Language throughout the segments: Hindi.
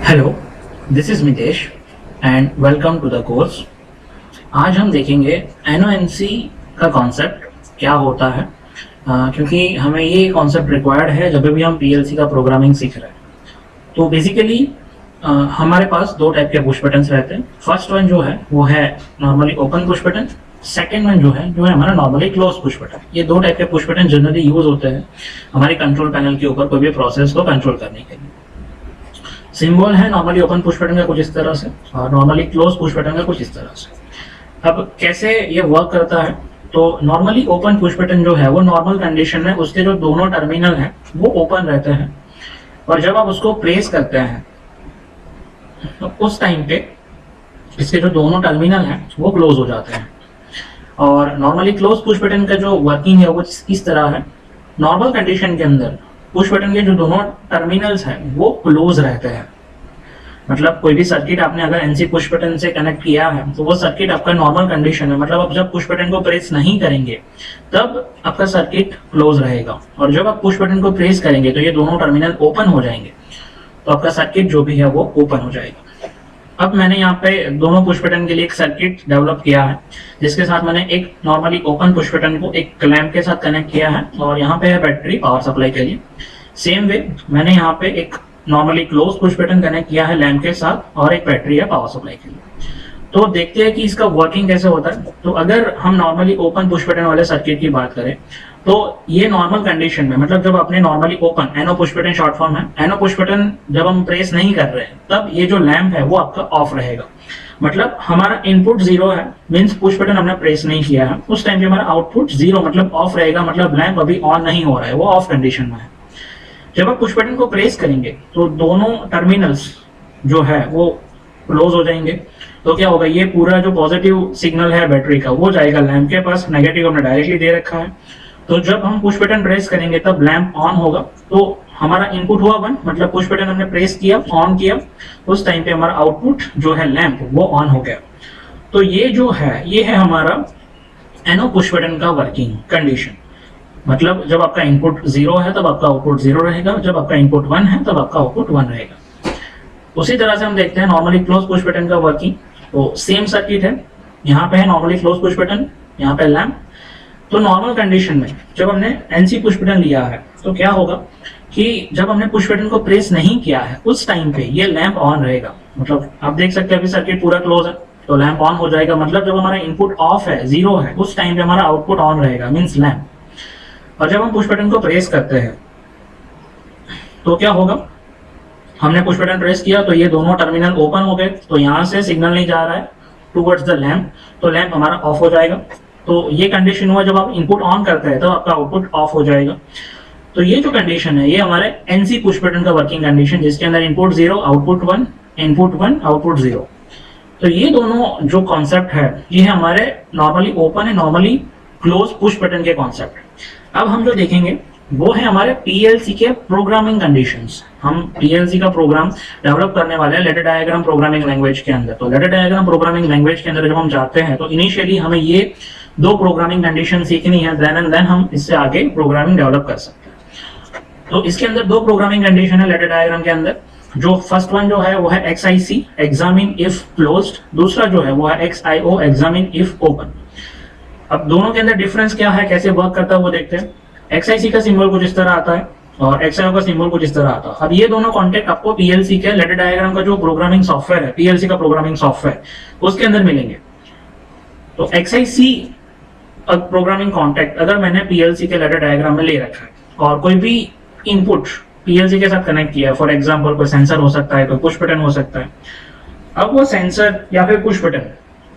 Hello, this is Mitesh and welcome to the course. आज हम देखेंगे एनओएनसी का कॉन्सेप्ट क्या होता है, क्योंकि हमें ये कॉन्सेप्ट रिक्वायर्ड है जब भी हम पीएलसी का प्रोग्रामिंग सीख रहे हैं। तो बेसिकली हमारे पास दो टाइप के पुश बटन्स रहते हैं। फर्स्ट वन जो है वो है normally open push button, second one जो है हमारा नॉर्मली क्लोज पुश बटन। ये दो टाइप के पुश बटन जनरली यूज होते हैं हमारे कंट्रोल पैनल के ऊपर कोई भी प्रोसेस को कंट्रोल करने के लिए। सिंबल है नॉर्मली ओपन पुश बटन का कुछ इस तरह से और नॉर्मली क्लोज पुश बटन का कुछ इस तरह से। अब कैसे ये वर्क करता है, तो नॉर्मली ओपन पुश बटन जो है वो नॉर्मल कंडीशन में उसके जो दोनों टर्मिनल हैं वो ओपन रहते हैं, और जब आप उसको प्रेस करते हैं तो उस टाइम पे इसके जो दोनों टर्मिनल हैं वो क्लोज हो जाते हैं। और नॉर्मली क्लोज पुश बटन का जो वर्किंग है वो इस तरह है। नॉर्मल कंडीशन के अंदर पुश बटन के जो दोनों टर्मिनल्स हैं वो क्लोज रहते हैं। मतलब कोई भी सर्किट आपने अगर एनसी पुश बटन से कनेक्ट किया है तो वो सर्किट आपका नॉर्मल कंडीशन है, मतलब आप जब पुश बटन को प्रेस नहीं करेंगे तब आपका सर्किट क्लोज रहेगा, और जब आप पुश बटन को प्रेस करेंगे तो ये दोनों टर्मिनल ओपन हो जाएंगे, तो आपका सर्किट जो भी है वो ओपन हो जाएगा। अब मैंने यहाँ पे दोनों पुश बटन के लिए एक सर्किट डेवलप किया है, जिसके साथ मैंने एक नॉर्मली ओपन पुश बटन को एक क्लैंप के साथ कनेक्ट किया है, और यहाँ पे है बैटरी पावर सप्लाई के लिए। सेम वे मैंने यहाँ पे एक normally close push button connect किया है लैंप के साथ, और एक बैटरी है पावर सप्लाई के लिए। तो देखते हैं कि इसका वर्किंग कैसे होता है। तो अगर हम नॉर्मली ओपन पुश बटन वाले सर्किट की बात करें तो ये नॉर्मल कंडीशन में, मतलब जब आपने नॉर्मली ओपन एनो पुश बटन शॉर्ट फॉर्म है, एनो पुश बटन जब हम प्रेस नहीं कर रहे हैं तब ये जो लैंप है वो आपका ऑफ रहेगा। मतलब हमारा इनपुट 0 है, मींस पुश बटन हमने प्रेस नहीं किया है, उस टाइम पे हमारा आउटपुट 0 मतलब ऑफ रहेगा, मतलब लैंप अभी ऑन नहीं हो रहा है, वो ऑफ कंडीशन में है। जब आप पुश बटन को प्रेस करेंगे तो दोनों टर्मिनल्स जो है वो क्लोज हो जाएंगे। तो क्या होगा, ये पूरा जो पॉजिटिव सिग्नल है बैटरी का वो जाएगा लैंप के पास, नेगेटिव हमने डायरेक्टली दे रखा है। तो जब हम पुश बटन प्रेस करेंगे तब लैंप ऑन होगा, तो हमारा इनपुट हुआ 1, मतलब पुश बटन हमने प्रेस किया, ऑन किया, उस टाइम पे हमारा आउटपुट जो है लैंप वो ऑन हो गया। तो ये जो है ये है हमारा एनो पुश बटन का वर्किंग कंडीशन। मतलब जब आपका इनपुट 0 है तब आपका आउटपुट 0 रहेगा, जब आपका इनपुट 1 है तब आपका आउटपुट 1 रहेगा। उसी तरह से हम देखते हैं नॉर्मली क्लोज पुश बटन का वर्किंग। तो सेम सर्किट है, यहाँ पे है नॉर्मली क्लोज पुश बटन, यहाँ पे लैंप। तो नॉर्मल कंडीशन में जब हमने एनसी पुश बटन लिया है तो क्या होगा कि जब हमने पुश बटन को प्रेस नहीं किया है उस टाइम पे ये लैंप ऑन रहेगा। मतलब आप देख सकते हैं अभी सर्किट पूरा क्लोज है तो लैंप ऑन हो जाएगा। मतलब जब हमारा इनपुट ऑफ है, 0 है, उस टाइम पे हमारा आउटपुट ऑन रहेगा, मींस लैंप। और जब हम पुश बटन को प्रेस करते हैं तो क्या होगा, हमने पुश बटन प्रेस किया तो ये दोनों टर्मिनल ओपन हो गए, तो यहाँ से सिग्नल नहीं जा रहा है टुवर्ड्स द लैंप, तो लैंप हमारा ऑफ हो जाएगा। तो ये कंडीशन हुआ जब आप इनपुट ऑन करते हैं तो आपका आउटपुट ऑफ हो जाएगा। तो ये जो कंडीशन है ये हमारे एनसी पुश बटन का वर्किंग कंडीशन, जिसके अंदर इनपुट 0 आउटपुट 1, इनपुट 1 आउटपुट 0। तो ये दोनों जो कॉन्सेप्ट है ये है हमारे नॉर्मली ओपन है नॉर्मली क्लोज पुश बटन के कॉन्सेप्ट। अब हम जो देखेंगे वो है हमारे पीएलसी के प्रोग्रामिंग कंडीशंस। हम पीएलसी का प्रोग्राम डेवलप करने वाले हैं लेटर डायग्राम प्रोग्रामिंग लैंग्वेज के अंदर। तो लेटर डायग्राम प्रोग्रामिंग लैंग्वेज के अंदर जब हम जाते हैं तो इनिशियली हमें ये दो प्रोग्रामिंग कंडीशन सीखनी है, देन हम इससे आगे प्रोग्रामिंग डेवलप कर सकते हैं। तो इसके अंदर दो प्रोग्रामिंग कंडीशन है लेटर डायग्राम के अंदर। जो फर्स्ट वन जो है वो है XIC एग्जामिन इफ क्लोज्ड, दूसरा जो है वो है XIO एग्जामिन इफ ओपन। अब दोनों के अंदर डिफरेंस क्या है, कैसे वर्क करता है वो देखते हैं। XIC का सिंबल कुछ इस तरह आता है और XIO का सिंबल कुछ इस तरह आता है। अब ये दोनों कॉन्टेक्ट आपको पीएलसी के लेटर डायग्राम का जो प्रोग्रामिंग सॉफ्टवेयर है, पीएलसी का प्रोग्रामिंग सॉफ्टवेयर, उसके अंदर मिलेंगे। तो XIC प्रोग्रामिंग कॉन्टेक्ट अगर मैंने पीएलसी के लेटर डायग्राम में ले रखा है और कोई भी इनपुट पीएलसी के साथ कनेक्ट किया है, फॉर एग्जांपल कोई सेंसर हो सकता है, कोई पुश बटन हो सकता है। अब वो सेंसर या फिर पुश बटन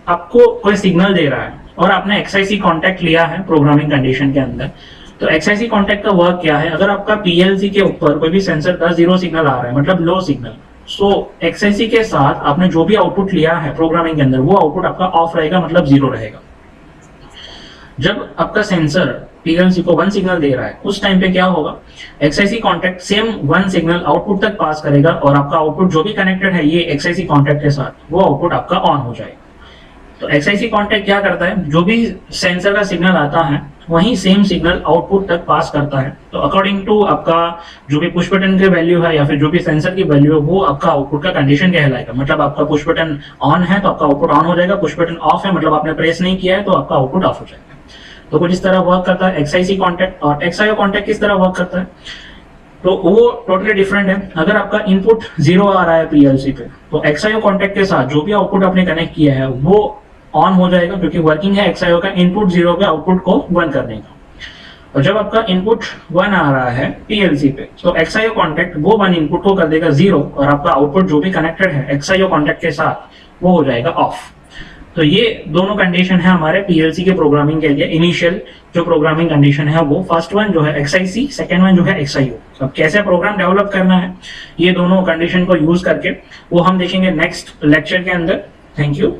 आपको कोई सिग्नल दे रहा है और आपने XIC कॉन्टेक्ट लिया है प्रोग्रामिंग कंडीशन के अंदर। तो XIC कॉन्टेक्ट का वर्क क्या है, अगर आपका पीएलसी के ऊपर कोई भी सेंसर का 0 सिग्नल आ रहा है, मतलब लो सिग्नल, सो XIC के साथ आपने जो भी आउटपुट लिया है प्रोग्रामिंग के अंदर वो आउटपुट आपका ऑफ रहेगा, मतलब 0 रहेगा। जब आपका सेंसर पीएलसी को 1 सिग्नल दे रहा है उस टाइम पे क्या होगा, XIC contact same 1 signal output तक पास करेगा और आपका आउटपुट जो भी कनेक्टेड है ये XIC कॉन्टेक्ट के साथ वो आउटपुट आपका ऑन हो जाएगा। तो XIC कॉन्टेक्ट क्या करता है, जो भी सेंसर का सिग्नल आता है वही सेम सिग्नल आउटपुट तक पास करता है। तो अकॉर्डिंग टू आपका जो भी पुश बटन के वैल्यू है या फिर जो भी सेंसर की वैल्यू है वो आपका आउटपुट का कंडीशन कहलाएगा। मतलब आपका पुश बटन ऑन है तो आपका आउटपुट ऑन हो जाएगा, पुश बटन ऑफ है मतलब आपने प्रेस नहीं किया है तो आपका आउटपुट ऑफ हो जाएगा। तो कुछ इस तरह वर्क करता है XIC कॉन्टैक्ट। और XIO कॉन्टैक्ट किस तरह वर्क करता है तो वो टोटली डिफरेंट है। अगर आपका इनपुट 0 आ रहा है PLC पे तो XIO कॉन्टैक्ट के साथ जो भी आउटपुट आपने कनेक्ट किया है वो ऑन हो जाएगा, क्योंकि वर्किंग है XIO का इनपुट 0 पे आउटपुट को 1 करने का। और जब आपका इनपुट 1 आ रहा है PLC पे तो XIO कॉन्टैक्ट वो 1 इनपुट को कर देगा 0 और आपका आउटपुट जो भी कनेक्टेड है XIO कॉन्टैक्ट के साथ वो हो जाएगा ऑफ। तो ये दोनों कंडीशन है हमारे PLC के प्रोग्रामिंग के लिए। इनिशियल जो प्रोग्रामिंग कंडीशन है वो फर्स्ट वन जो है XIC, सेकेंड वन जो है XIO। अब कैसे प्रोग्राम डेवलप करना है ये दोनों कंडीशन को यूज करके वो हम देखेंगे नेक्स्ट लेक्चर के अंदर। Thank you.